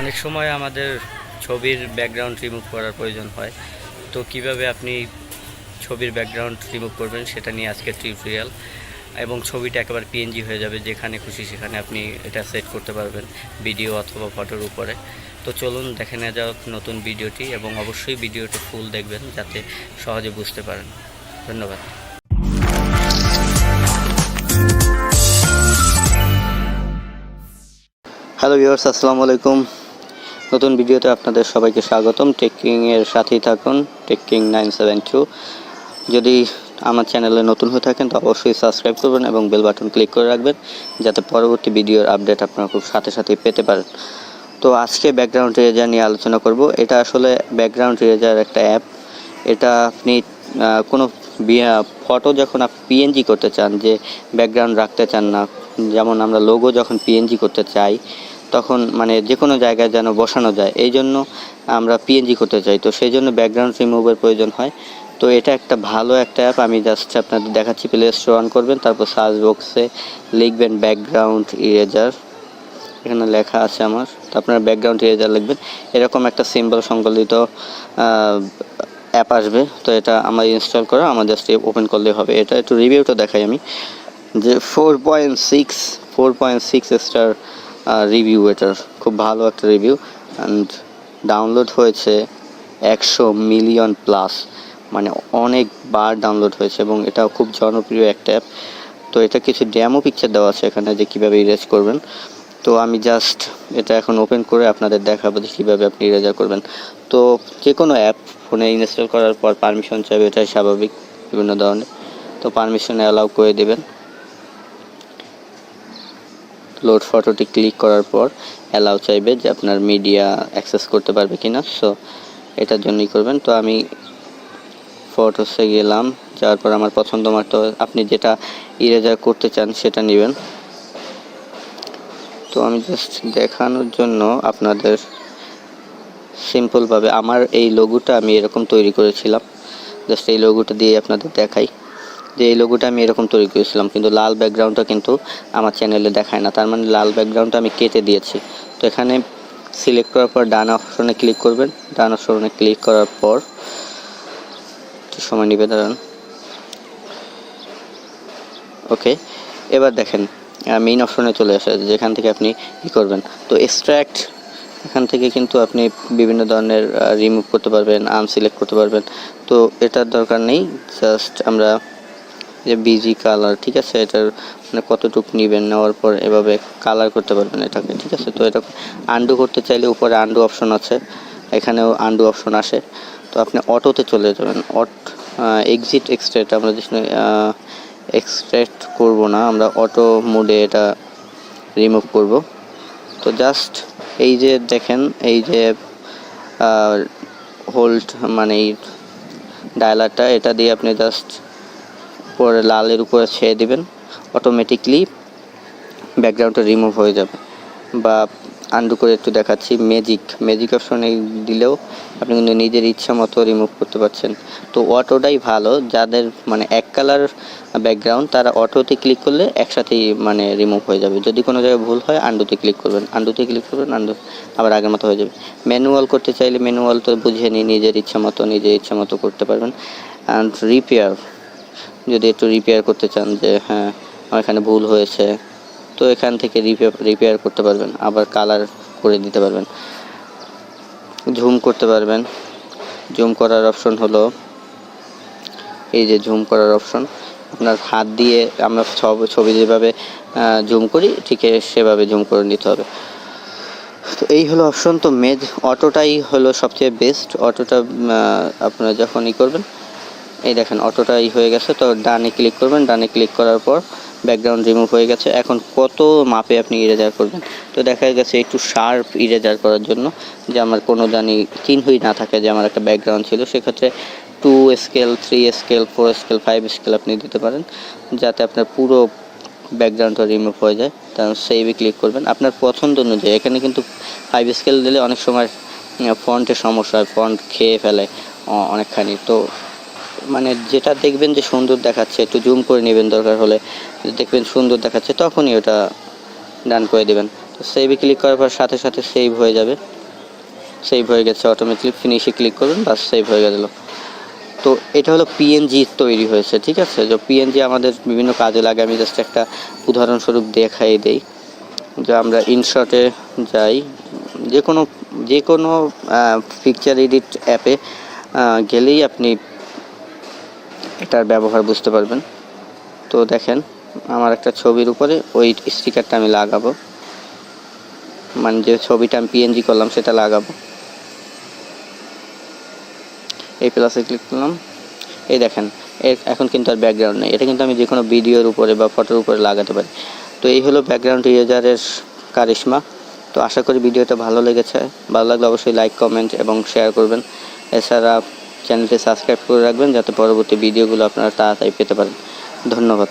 অনেক সময় আমাদের ছবির ব্যাকগ্রাউন্ড রিমুভ করার প্রয়োজন হয়, তো কিভাবে আপনি ছবির ব্যাকগ্রাউন্ড রিমুভ করবেন সেটা নিয়ে আজকের টিউটোরিয়াল। এবং ছবিটা একেবারে পিএনজি হয়ে যাবে, যেখানে খুশি সেখানে আপনি এটা সেট করতে পারবেন ভিডিও অথবা ফটোর উপরে। তো চলুন দেখে নেওয়া যাক নতুন ভিডিওটি, এবং অবশ্যই ভিডিওটি ফুল দেখবেন যাতে সহজে বুঝতে পারেন। ধন্যবাদ। হ্যালো ভিউয়ার্স, আসসালামু আলাইকুম। নতুন ভিডিওতে আপনাদের সবাইকে স্বাগতম। টেকিংয়ের সাথেই থাকুন, টেকিং 972। যদি আমার চ্যানেলে নতুন হয়ে থাকেন তো অবশ্যই সাবস্ক্রাইব করবেন এবং বেল বাটন ক্লিক করে রাখবেন, যাতে পরবর্তী ভিডিওর আপডেট আপনারা খুব সাথে সাথেই পেতে পারেন। তো আজকে ব্যাকগ্রাউন্ড ইরেজার নিয়ে আলোচনা করব। এটা আসলে ব্যাকগ্রাউন্ড ইরেজার একটা অ্যাপ। এটা আপনি কোনো ফটো যখন আপনি পিএনজি করতে চান, যে ব্যাকগ্রাউন্ড রাখতে চান না, যেমন আমরা লোগো যখন পিএনজি করতে চাই তখন মানে যে কোনো জায়গায় যেন বসানো যায়, এই জন্য আমরা পিএনজি করতে চাই, তো সেই জন্য ব্যাকগ্রাউন্ড রিমুভের প্রয়োজন হয়। তো এটা একটা ভালো একটা অ্যাপ, আমি জাস্ট আপনাদের দেখাচ্ছি। প্লে স্টোর অন করবেন, তারপর সার্চ বক্সে লিখবেন ব্যাকগ্রাউন্ড ইরেজার। এখানে লেখা আছে আমার, তো আপনারা ব্যাকগ্রাউন্ড ইরেজার লিখবেন, এরকম একটা সিম্বল সংবলিত অ্যাপ আসবে। তো এটা আমার ইনস্টল করা, আমার জাস্ট ওপেন করলেই হবে। এটা একটু রিভিউটা দেখাই আমি, যে 4.6 স্টার রিভিউ। এটার খুব ভালো একটা রিভিউ, অ্যান্ড ডাউনলোড হয়েছে 100 মিলিয়ন প্লাস, মানে অনেকবার ডাউনলোড হয়েছে, এবং এটাও খুব জনপ্রিয় একটা অ্যাপ। তো এটা কিছু ডেমো পিকচার দেওয়া আছে এখানে, যে কীভাবে ইরেজ করবেন। তো আমি জাস্ট এটা এখন ওপেন করে আপনাদের দেখাবো যে কীভাবে আপনি ইরেজার করবেন। তো যে কোনো অ্যাপ ফোনে ইনস্টল করার পর পারমিশন চাইবে, এটাই স্বাভাবিক বিভিন্ন ধরনের। তো পারমিশনে অ্যালাউ করে দেবেন। লোড ফটোটি ক্লিক করার পর অ্যালাউ চাইবে যে আপনার মিডিয়া অ্যাক্সেস করতে পারবে কিনা, সো এটার জন্যই করবেন। তো আমি ফটোসে গেলাম, যাওয়ার পর আমার পছন্দ মতো আপনি যেটা ইরেজার করতে চান সেটা নেবেন। তো আমি জাস্ট দেখানোর জন্য আপনাদের সিম্পলভাবে আমার এই লোগোটা আমি এরকম তৈরি করেছিলাম, জাস্ট এই লোগোটা দিয়ে আপনাদের দেখাই যে এই লোগোটা আমি এরকম তৈরি করেছিলাম, কিন্তু লাল ব্যাকগ্রাউন্ডটা কিন্তু আমার চ্যানেলে দেখায় না, তার মানে লাল ব্যাকগ্রাউন্ডটা আমি কেটে দিয়েছি। তো এখানে সিলেক্ট করার পর ডান অপশনে ক্লিক করবেন। ডান অপশনে ক্লিক করার পর একটু সময় নেবে, দাঁড়ান। ওকে, এবার দেখেন মেইন অপশনে চলে আসে, যেখান থেকে আপনি কী করবেন। তো এক্সট্র্যাক্ট, এখান থেকে কিন্তু আপনি বিভিন্ন ধরনের রিমুভ করতে পারবেন, আনসিলেক্ট করতে পারবেন। তো এটার দরকার নেই, জাস্ট আমরা যে বিজি কালার, ঠিক আছে, এটার মানে কতটুকু নেবেন, নেওয়ার পর এভাবে কালার করতে পারবেন এটাকে, ঠিক আছে। তো এটা আন্ডু করতে চাইলে উপরে আন্ডু অপশন আছে, এখানেও আন্ডু অপশন আসে। তো আপনি অটোতে চলে যাবেন, এক্সিট এক্সট্রাক্ট, আমরা যে এক্সট্রাক্ট করব না, আমরা অটো মোডে এটা রিমুভ করব। তো জাস্ট এই যে দেখেন, এই যে হোল্ড মানে এই ডায়ালারটা, এটা দিয়ে আপনি জাস্ট পরে লালের উপরে ছেড়ে দিবেন, অটোমেটিকলি ব্যাকগ্রাউন্ডটা রিমুভ হয়ে যাবে। বা আন্ডু করে একটু দেখাচ্ছি, ম্যাজিক অপশনে দিলেও আপনি কিন্তু নিজের ইচ্ছা মতো রিমুভ করতে পারছেন। তো অটোটাই ভালো, যাদের মানে এক কালার ব্যাকগ্রাউন্ড তারা অটোতে ক্লিক করলে একসাথেই মানে রিমুভ হয়ে যাবে। যদি কোনো জায়গায় ভুল হয় আন্ডুতে ক্লিক করবেন, আন্ডু আবার আগের মতো হয়ে যাবে। ম্যানুয়াল করতে চাইলে ম্যানুয়াল তো বুঝে নিই, নিজের ইচ্ছা মতো করতে পারবেন। অ্যান্ড রিপেয়ার, যদি একটু রিপেয়ার করতে চান যে হ্যাঁ আমার এখানে ভুল হয়েছে, তো এখান থেকে রিপেয়ার করতে পারবেন, আবার কালার করে দিতে পারবেন, জুম করতে পারবেন। জুম করার অপশন হলো এই যে জুম করার অপশন, আপনার হাত দিয়ে আমরা ছবি যেভাবে জুম করি ঠিক সেভাবে জুম করে নিতে হবে। তো এই হলো অপশন। তো অটোটাই হলো সবচেয়ে বেস্ট। অটোটা আপনারা যখনই করবেন, এই দেখেন অটোটাই হয়ে গেছে। তো ডানে ক্লিক করবেন, ডানে ক্লিক করার পর ব্যাকগ্রাউন্ড রিমুভ হয়ে গেছে। এখন কত মাপে আপনি ইরেজার করবেন, তো দেখা গেছে একটু শার্প ইরেজার করার জন্য, যে আমার কোনো চিহ্নই না থাকে যে আমার একটা ব্যাকগ্রাউন্ড ছিল, সেক্ষেত্রে 2 স্কেল, 3 স্কেল, 4 স্কেল, 5 স্কেল আপনি দিতে পারেন, যাতে আপনার পুরো ব্যাকগ্রাউন্ডটা রিমুভ হয়ে যায়। তারপর সেভে ক্লিক করবেন আপনার পছন্দ অনুযায়ী। এখানে কিন্তু 5 স্কেল দিলে অনেক সময় ফন্টের সমস্যা হয়, ফন্ট খেয়ে ফেলে অনেকখানি। তো মানে যেটা দেখবেন যে সুন্দর দেখাচ্ছে, একটু জুম করে নেবেন, দরকার হলে দেখবেন সুন্দর দেখাচ্ছে, তখনই ওটা ডান করে দেবেন। তো সেভে ক্লিক করার পর সাথে সাথে সেভ হয়ে যাবে। সেভ হয়ে গেছে, অটোমেটিক ফিনিশে ক্লিক করবেন, বাস সেভ হয়ে গেল। তো এটা হলো পিএনজি তৈরি হয়েছে, ঠিক আছে। যে পিএনজি আমাদের বিভিন্ন কাজে লাগে, আমি জাস্ট একটা উদাহরণস্বরূপ দেখাই দেই। যে আমরা ইনশটে যাই, যে কোনো পিকচার এডিট অ্যাপে গেলেই আপনি এটার ব্যবহার বুঝতে পারবেন। তো দেখেন, আমার একটা ছবির উপরে ওই স্টিকারটা আমি লাগাবো, মানে যে ছবিটা আমি পিএনজি করলাম সেটা লাগাবো। এই প্লাসে ক্লিক করলাম, এই দেখেন এখন কিন্তু আর ব্যাকগ্রাউন্ড নেই। এটা কিন্তু আমি যে কোনো ভিডিওর উপরে বা ফটোর উপরে লাগাতে পারি। তো এই হলো ব্যাকগ্রাউন্ড ইরেজারের কারিশমা। তো আশা করি ভিডিওটা ভালো লেগেছে। ভালো লাগলে অবশ্যই লাইক, কমেন্ট এবং শেয়ার করবেন। এছাড়া চ্যানেলটি সাবস্ক্রাইব করে রাখবেন যাতে পরবর্তী ভিডিওগুলো আপনারা তাড়াতাড়ি পেতে পারেন। ধন্যবাদ।